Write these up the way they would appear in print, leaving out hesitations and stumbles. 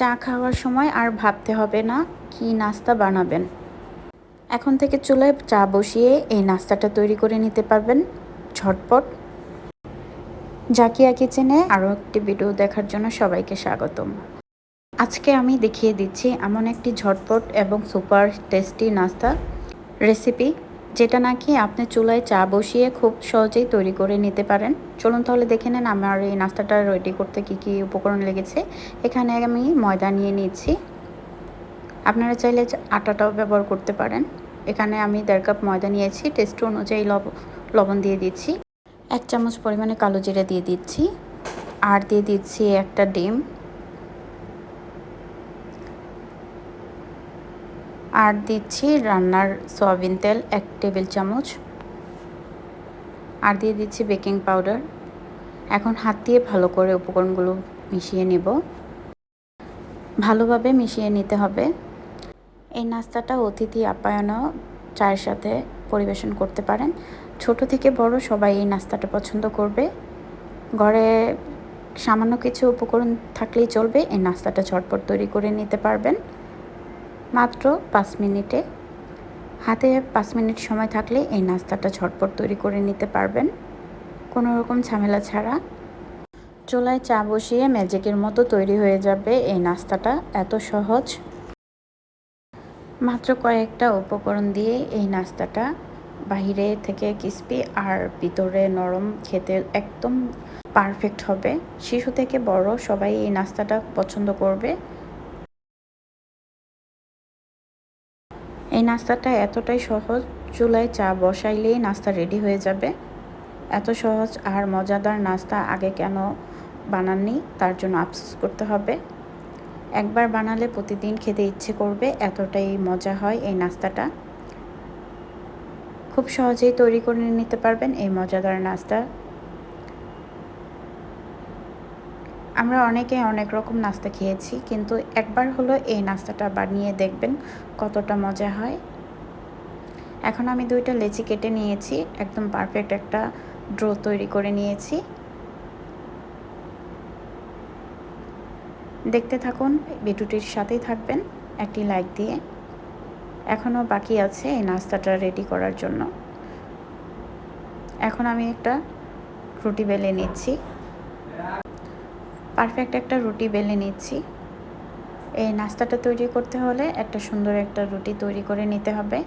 চা খাওয়ার সময় আর ভাবতে হবে না কি নাস্তা বানাবেন। এখন থেকে চুলায় চা বসিয়ে এই নাস্তাটা তৈরি করে নিতে পারবেন ঝটপট। জাকিয়া কিচেনে আরও একটি ভিডিও দেখার জন্য সবাইকে স্বাগতম। আজকে আমি দেখিয়ে দিচ্ছি এমন একটি ঝটপট এবং সুপার টেস্টি নাস্তা রেসিপি, যেটা নাকি আপনি চুলায় চা বসিয়ে খুব সহজেই তৈরি করে নিতে পারেন। চলুন তাহলে দেখে নেন আমার এই নাস্তাটা রেডি করতে কী কী উপকরণ লেগেছে। এখানে আমি ময়দা নিয়ে নিচ্ছি, আপনারা চাইলে আটাটাও ব্যবহার করতে পারেন। এখানে আমি 1.5 কাপ ময়দা নিয়েছি, টেস্ট অনুযায়ী লবণ দিয়ে দিচ্ছি, 1 চামচ পরিমাণে কালো জিরা দিয়ে দিচ্ছি, আর দিয়ে দিচ্ছি একটা ডিম, আর দিচ্ছি রান্নার সয়াবিন তেল 1 টেবিল চামচ, আর দিয়ে দিচ্ছি বেকিং পাউডার। এখন হাত দিয়ে ভালো করে উপকরণগুলো মিশিয়ে নেব, ভালোভাবে মিশিয়ে নিতে হবে। এই নাস্তাটা অতিথি আপ্যায়নও চায়ের সাথে পরিবেশন করতে পারেন। ছোট থেকে বড় সবাই এই নাস্তাটা পছন্দ করবে। ঘরে সামান্য কিছু উপকরণ থাকলেই চলবে, এই নাস্তাটা ঝটপট তৈরি করে নিতে পারবেন মাত্র 5 মিনিটে। হাতে 5 মিনিট সময় থাকলে এই নাস্তাটা ঝটপট তৈরি করে নিতে পারবেন কোনো রকম ঝামেলা ছাড়া। চুলায় চা বসিয়ে ম্যাজিকের মতো তৈরি হয়ে যাবে এই নাস্তাটা, এত সহজ। মাত্র কয়েকটা উপকরণ দিয়ে এই নাস্তাটা বাইরে থেকে ক্রিস্পি আর ভিতরে নরম, খেতে একদম পারফেক্ট হবে। শিশু থেকে বড় সবাই এই নাস্তাটা পছন্দ করবে। এই নাস্তাটা এতটাই সহজ, চুলায় চা বসাইলেই নাস্তা রেডি হয়ে যাবে। এত সহজ আর মজাদার নাস্তা আগে কেন বানাননি তার জন্য আফসোস করতে হবে। একবার বানালে প্রতিদিন খেতে ইচ্ছে করবে, এতটাই মজা হয় এই নাস্তাটা। খুব সহজেই তৈরি করে নিতে পারবেন এই মজাদার নাস্তা। আমরা অনেকে অনেক রকম নাস্তা খেয়েছি, কিন্তু একবার হলো এই নাস্তাটা বানিয়ে দেখবেন কতটা মজা হয়। এখন আমি 2টা লেচি কেটে নিয়েছি, একদম পারফেক্ট একটা ড্রো তৈরি করে নিয়েছি। দেখতে থাকুন, ভিডিওটির সাথেই থাকবেন একটি লাইক দিয়ে। এখনও বাকি আছে এই নাস্তাটা রেডি করার জন্য। এখন আমি একটা রুটি বেলে নিচ্ছি, পারফেক্ট একটা রুটি বেলে নিচ্ছি। এই নাস্তাটা তৈরি করতে হলে একটা সুন্দর একটা রুটি তৈরি করে নিতে হবে।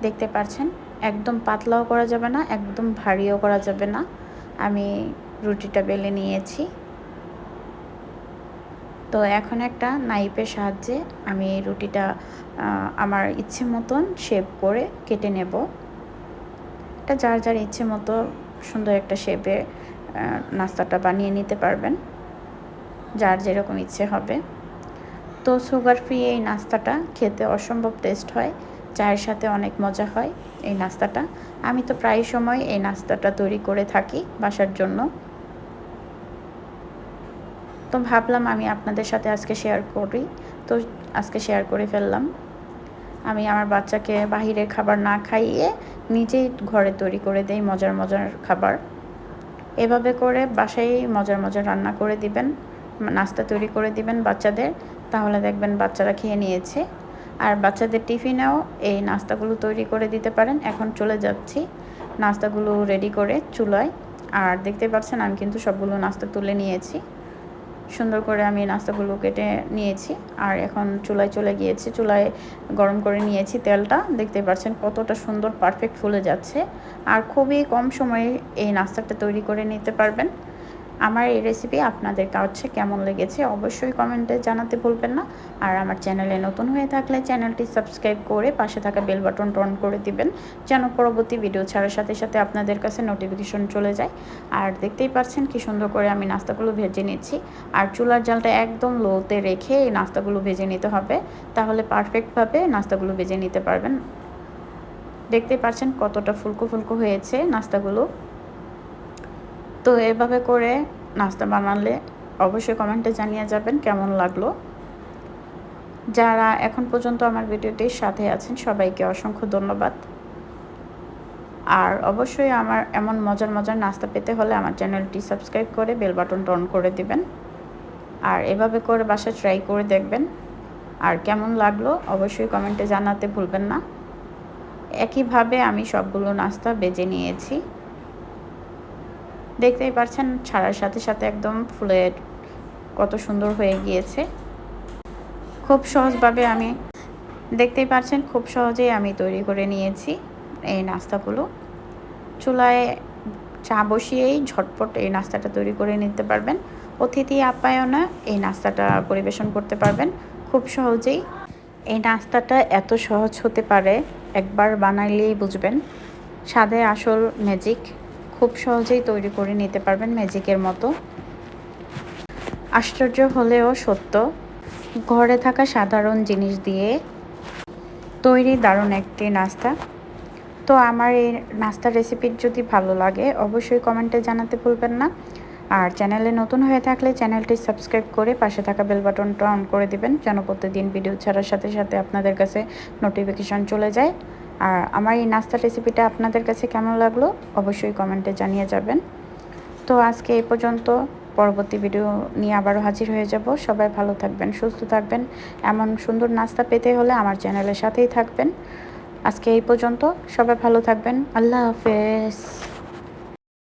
দেখতে পাচ্ছেন একদম পাতলাও করা যাবে না, একদম ভারীও করা যাবে না। আমি রুটিটা বেলে নিয়েছি। তো এখন একটা নাইফের সাহায্যে আমি রুটিটা আমার ইচ্ছে মতন শেপ করে কেটে নেব। এটা যার যার ইচ্ছে মতো সুন্দর একটা শেপে নাস্তাটা বানিয়ে নিতে পারবেন, যার যেরকম ইচ্ছে হবে। তো সুগার ফ্রি এই নাস্তাটা খেতে অসম্ভব টেস্ট হয়, চায়ের সাথে অনেক মজা হয় এই নাস্তাটা। আমি তো প্রায় সময় এই নাস্তাটা তৈরি করে থাকি বাসার জন্য। তো ভাবলাম আমি আপনাদের সাথে আজকে শেয়ার করি, তো আজকে শেয়ার করে ফেললাম। আমি আমার বাচ্চাকে বাহিরের খাবার না খাইয়ে নিজেই ঘরে তৈরি করে দেই মজার মজার খাবার। এভাবে করে বাসায় মজার মজার রান্না করে দিবেন, নাস্তা তৈরি করে দিবেন বাচ্চাদের, তাহলে দেখবেন বাচ্চারা খেয়ে নিয়েছে। আর বাচ্চাদের টিফিনেও এই নাস্তাগুলো তৈরি করে দিতে পারেন। এখন চলে যাচ্ছি নাস্তাগুলো রেডি করে চুলায়। আর দেখতে পাচ্ছেন আমি কিন্তু সবগুলো নাস্তা তুলে নিয়েছি, সুন্দর করে আমি নাস্তাগুলো কেটে নিয়েছি। আর এখন চুলায় চলে গিয়েছি, চুলায় গরম করে নিয়েছি তেলটা। দেখতে পাচ্ছেন কতটা সুন্দর পারফেক্ট ফুলে যাচ্ছে। আর খুবই কম সময়ে এই নাস্তাটা তৈরি করে নিতে পারবেন। আমার এই রেসিপি আপনাদের কাছে কেমন লেগেছে অবশ্যই কমেন্টে জানাতে ভুলবেন না। আর আমার চ্যানেলে নতুন হয়ে থাকলে চ্যানেলটি সাবস্ক্রাইব করে পাশে থাকা বেল বাটনটা অন করে দিবেন, যেন পরবর্তী ভিডিও ছাড়ার সাথে সাথে আপনাদের কাছে নোটিফিকেশন চলে যায়। আর দেখতেই পাচ্ছেন কি সুন্দর করে আমি নাস্তাগুলো ভেজে নিচ্ছি। আর চুলার জালটা একদম লোতে রেখে এই নাস্তাগুলো ভেজে নিতে হবে, তাহলে পারফেক্টভাবে নাস্তাগুলো ভেজে নিতে পারবেন। দেখতেই পাচ্ছেন কতটা ফুলকো ফুলকো হয়েছে নাস্তাগুলো। তো এভাবে করে নাস্তা বানালে অবশ্যই কমেন্টে জানিয়ে যাবেন কেমন লাগলো। যারা এখন পর্যন্ত আমার ভিডিওটির সাথে আছেন সবাইকে অসংখ্য ধন্যবাদ। আর অবশ্যই আমার এমন মজার মজার নাস্তা পেতে হলে আমার চ্যানেলটি সাবস্ক্রাইব করে বেল বাটনটা অন করে দিবেন। আর এভাবে করে বাসায় ট্রাই করে দেখবেন। আর কেমন লাগলো অবশ্যই কমেন্টে জানাতে ভুলবেন না। একইভাবে আমি সবগুলো নাস্তা বেজে নিয়েছি। দেখতেই পাচ্ছেন ছাড়ার সাথে সাথে একদম ফুলে কত সুন্দর হয়ে গিয়েছে। খুব সহজভাবে আমি দেখতেই পাচ্ছেন খুব সহজেই আমি তৈরি করে নিয়েছি এই নাস্তাগুলো। চুলায় চা বসিয়েই ঝটপট এই নাস্তাটা তৈরি করে নিতে পারবেন। অতিথি আপ্যায়নে এই নাস্তাটা পরিবেশন করতে পারবেন খুব সহজেই। এই নাস্তাটা এত সহজ হতে পারে, একবার বানাইলেই বুঝবেন। স্বাদে আসল ম্যাজিক, খুব সহজেই তৈরি করে নিতে পারবেন ম্যাজিকের মতো। আশ্চর্য হলেও সত্য, ঘরে থাকা সাধারণ জিনিস দিয়ে তৈরি দারুণ একটি নাস্তা। তো আমার এই নাস্তার রেসিপির যদি ভালো লাগে অবশ্যই কমেন্টে জানাতে ভুলবেন না। আর চ্যানেলে নতুন হয়ে থাকলে চ্যানেলটি সাবস্ক্রাইব করে পাশে থাকা বেল বাটনটা অন করে দিবেন, যেন প্রতিদিন ভিডিও ছাড়ার সাথে সাথে আপনাদের কাছে নোটিফিকেশন চলে যায়। আর আমার এই নাস্তার রেসিপিটা আপনাদের কাছে কেমন লাগলো অবশ্যই কমেন্টে জানিয়ে যাবেন। তো আজকে এই পর্যন্ত, পরবর্তী ভিডিও নিয়ে আবারও হাজির হয়ে যাব। সবাই ভালো থাকবেন, সুস্থ থাকবেন। এমন সুন্দর নাস্তা পেতে হলে আমার চ্যানেলের সাথেই থাকবেন। আজকে এই পর্যন্ত, সবাই ভালো থাকবেন। আল্লাহ হাফেজ।